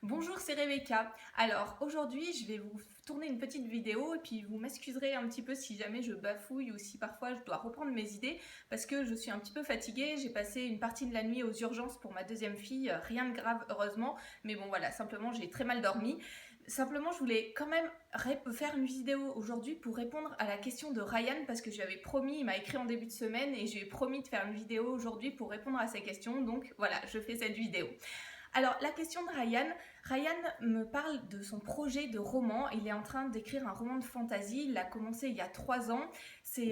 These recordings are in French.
Bonjour, c'est Rebecca. Alors aujourd'hui, je vais vous tourner une petite vidéo et puis vous m'excuserez un petit peu si jamais je bafouille ou si parfois je dois reprendre mes idées parce que je suis un petit peu fatiguée. J'ai passé une partie de la nuit aux urgences pour ma deuxième fille. Rien de grave, heureusement. Mais bon, voilà, simplement, j'ai très mal dormi. Simplement, je voulais quand même faire une vidéo aujourd'hui pour répondre à la question de Ryan parce que je lui avais promis, il m'a écrit en début de semaine et je lui ai promis de faire une vidéo aujourd'hui pour répondre à ses questions. Donc voilà, je fais cette vidéo. Alors, la question de Ryan. Ryan me parle de son projet de roman. Il est en train d'écrire un roman de fantasy. Il l'a commencé il y a 3 ans. Si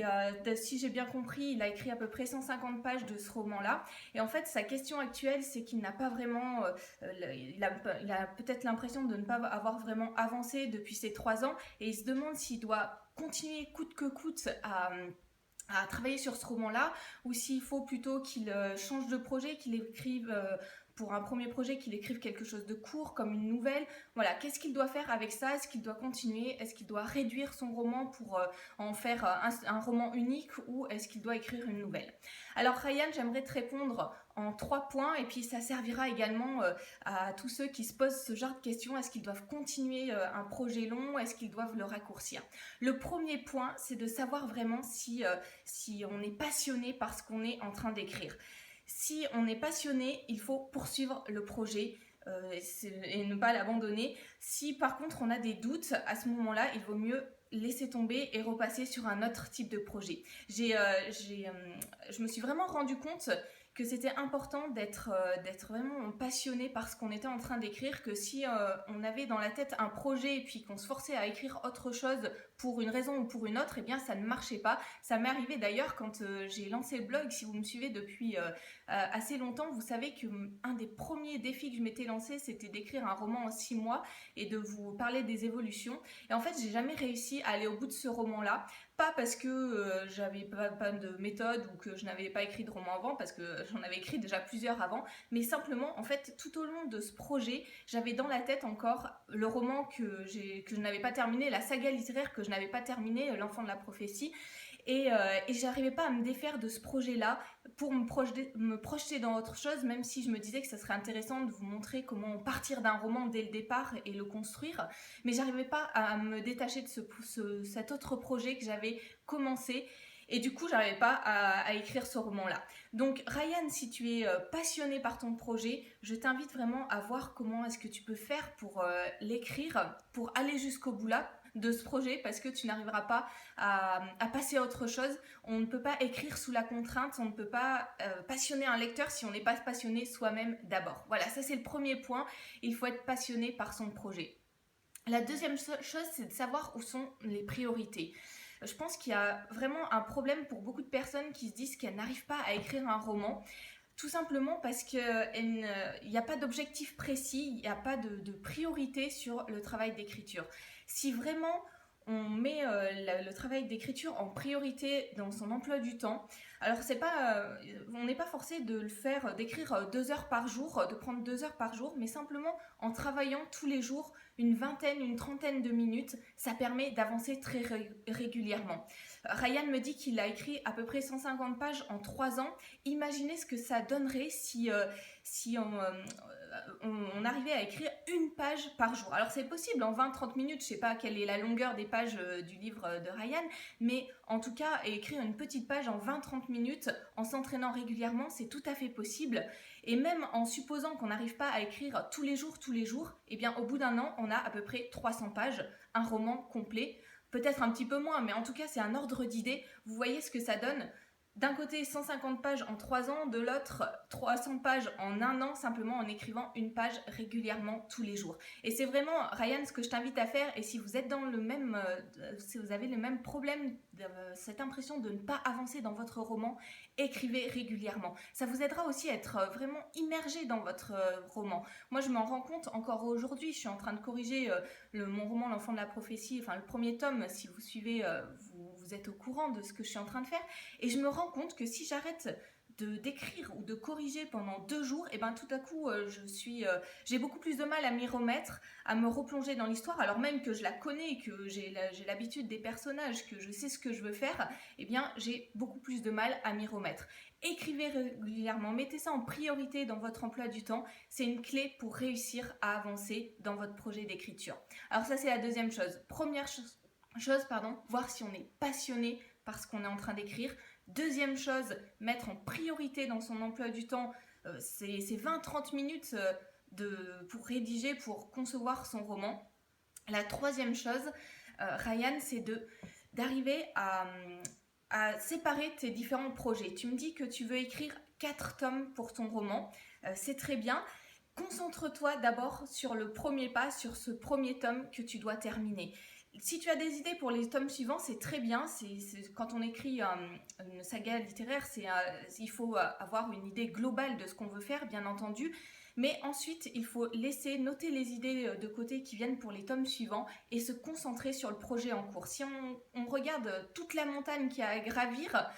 j'ai bien compris, il a écrit à peu près 150 pages de ce roman-là. Et en fait, sa question actuelle, c'est qu'il n'a pas vraiment... il a peut-être l'impression de ne pas avoir vraiment avancé depuis ces 3 ans. Et il se demande s'il doit continuer coûte que coûte à travailler sur ce roman-là, ou s'il faut plutôt qu'il change de projet, qu'il écrive pour un premier projet, qu'il écrive quelque chose de court, comme une nouvelle. Voilà, qu'est-ce qu'il doit faire avec ça? Est-ce qu'il doit continuer? Est-ce qu'il doit réduire son roman pour en faire un roman unique, ou est-ce qu'il doit écrire une nouvelle? Alors Ryan, j'aimerais te répondre en 3 points, et puis ça servira également à tous ceux qui se posent ce genre de questions. Est-ce qu'ils doivent continuer un projet long? Est-ce qu'ils doivent le raccourcir? Le premier point, c'est de savoir vraiment si on est passionné par ce qu'on est en train d'écrire. Si on est passionné, il faut poursuivre le projet et ne pas l'abandonner. Si par contre on a des doutes, à ce moment-là, il vaut mieux laisser tomber et repasser sur un autre type de projet. Je me suis vraiment rendu compte que c'était important d'être vraiment passionné par ce qu'on était en train d'écrire, que si on avait dans la tête un projet et puis qu'on se forçait à écrire autre chose pour une raison ou pour une autre, eh bien ça ne marchait pas. Ça m'est arrivé d'ailleurs quand j'ai lancé le blog. Si vous me suivez depuis assez longtemps, vous savez que un des premiers défis que je m'étais lancé, c'était d'écrire un roman en 6 mois et de vous parler des évolutions. Et en fait, j'ai jamais réussi à aller au bout de ce roman-là. Pas parce que j'avais pas de méthode ou que je n'avais pas écrit de roman avant, parce que j'en avais écrit déjà plusieurs avant, mais simplement, en fait, tout au long de ce projet, j'avais dans la tête encore le roman que je n'avais pas terminé, la saga littéraire que je n'avais pas terminée, L'Enfant de la prophétie, et j'arrivais pas à me défaire de ce projet-là pour me projeter dans autre chose, même si je me disais que ça serait intéressant de vous montrer comment partir d'un roman dès le départ et le construire, mais j'arrivais pas à me détacher de cet autre projet que j'avais commencé. Et du coup, j'arrivais pas à écrire ce roman-là. Donc, Ryan, si tu es passionné par ton projet, je t'invite vraiment à voir comment est-ce que tu peux faire pour l'écrire, pour aller jusqu'au bout là de ce projet, parce que tu n'arriveras pas à passer à autre chose. On ne peut pas écrire sous la contrainte, on ne peut pas passionner un lecteur si on n'est pas passionné soi-même d'abord. Voilà, ça c'est le premier point. Il faut être passionné par son projet. La deuxième chose, c'est de savoir où sont les priorités. Je pense qu'il y a vraiment un problème pour beaucoup de personnes qui se disent qu'elles n'arrivent pas à écrire un roman. Tout simplement parce qu'il n'y a pas d'objectif précis, il n'y a pas de priorité sur le travail d'écriture. Si vraiment on met le travail d'écriture en priorité dans son emploi du temps, alors on n'est pas forcé de le faire, d'écrire 2 heures par jour, de prendre 2 heures par jour, mais simplement en travaillant tous les jours une vingtaine, une trentaine de minutes, ça permet d'avancer très régulièrement. Ryan me dit qu'il a écrit à peu près 150 pages en 3 ans. Imaginez ce que ça donnerait si on arrivait à écrire une page par jour. Alors c'est possible en 20-30 minutes, je sais pas quelle est la longueur des pages du livre de Ryan, mais en tout cas écrire une petite page en 20-30 minutes en s'entraînant régulièrement, c'est tout à fait possible. Et même en supposant qu'on n'arrive pas à écrire tous les jours, eh bien au bout d'un an, on a à peu près 300 pages, un roman complet. Peut-être un petit peu moins, mais en tout cas c'est un ordre d'idée. Vous voyez ce que ça donne? D'un côté 150 pages en 3 ans, de l'autre 300 pages en 1 an, simplement en écrivant une page régulièrement tous les jours. Et c'est vraiment, Ryan, ce que je t'invite à faire. Et si vous êtes dans si vous avez le même problème, cette impression de ne pas avancer dans votre roman, écrivez régulièrement. Ça vous aidera aussi à être vraiment immergé dans votre roman. Moi je m'en rends compte encore aujourd'hui, je suis en train de corriger mon roman L'Enfant de la prophétie, enfin le premier tome. Si vous suivez, vous êtes au courant de ce que je suis en train de faire. Et je me rends compte que si j'arrête d'écrire ou de corriger pendant 2 jours, et ben tout à coup j'ai beaucoup plus de mal à m'y remettre, à me replonger dans l'histoire, alors même que je la connais, que j'ai l'habitude des personnages, que je sais ce que je veux faire, et bien j'ai beaucoup plus de mal à m'y remettre. Écrivez régulièrement, mettez ça en priorité dans votre emploi du temps, c'est une clé pour réussir à avancer dans votre projet d'écriture. Alors ça c'est la deuxième chose. Première chose, voir si on est passionné par ce qu'on est en train d'écrire. Deuxième chose, mettre en priorité dans son emploi du temps ces 20-30 minutes pour rédiger, pour concevoir son roman. La troisième chose, Ryan, c'est d'arriver à séparer tes différents projets. Tu me dis que tu veux écrire 4 tomes pour ton roman, c'est très bien. Concentre-toi d'abord sur le premier pas, sur ce premier tome que tu dois terminer. Si tu as des idées pour les tomes suivants, c'est très bien. Quand on écrit une saga littéraire, il faut avoir une idée globale de ce qu'on veut faire, bien entendu. Mais ensuite, il faut noter les idées de côté qui viennent pour les tomes suivants et se concentrer sur le projet en cours. Si on regarde toute la montagne qu'il y a à gravir,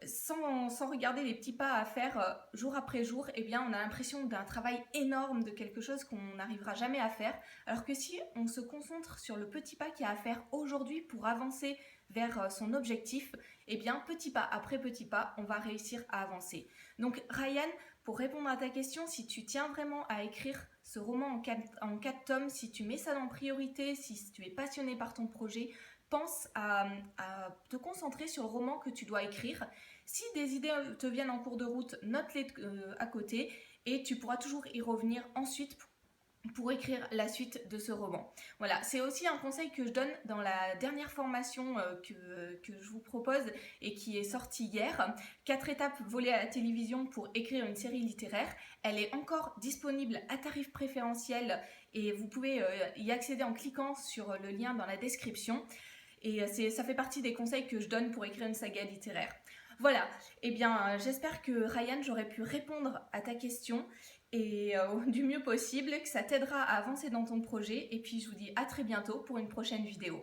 sans regarder les petits pas à faire jour après jour, eh bien on a l'impression d'un travail énorme, de quelque chose qu'on n'arrivera jamais à faire. Alors que si on se concentre sur le petit pas qu'il y a à faire aujourd'hui pour avancer vers son objectif, eh bien petit pas après petit pas, on va réussir à avancer. Donc Ryan, pour répondre à ta question, si tu tiens vraiment à écrire ce roman en 4 tomes, si tu mets ça en priorité, si tu es passionné par ton projet, pense à te concentrer sur le roman que tu dois écrire. Si des idées te viennent en cours de route, note-les à côté et tu pourras toujours y revenir ensuite pour écrire la suite de ce roman. Voilà, c'est aussi un conseil que je donne dans la dernière formation que je vous propose et qui est sortie hier. 4 étapes volées à la télévision pour écrire une série littéraire. Elle est encore disponible à tarif préférentiel et vous pouvez y accéder en cliquant sur le lien dans la description. Et ça fait partie des conseils que je donne pour écrire une saga littéraire. Voilà, eh bien j'espère que Ryan, j'aurai pu répondre à ta question et du mieux possible, que ça t'aidera à avancer dans ton projet. Et puis je vous dis à très bientôt pour une prochaine vidéo.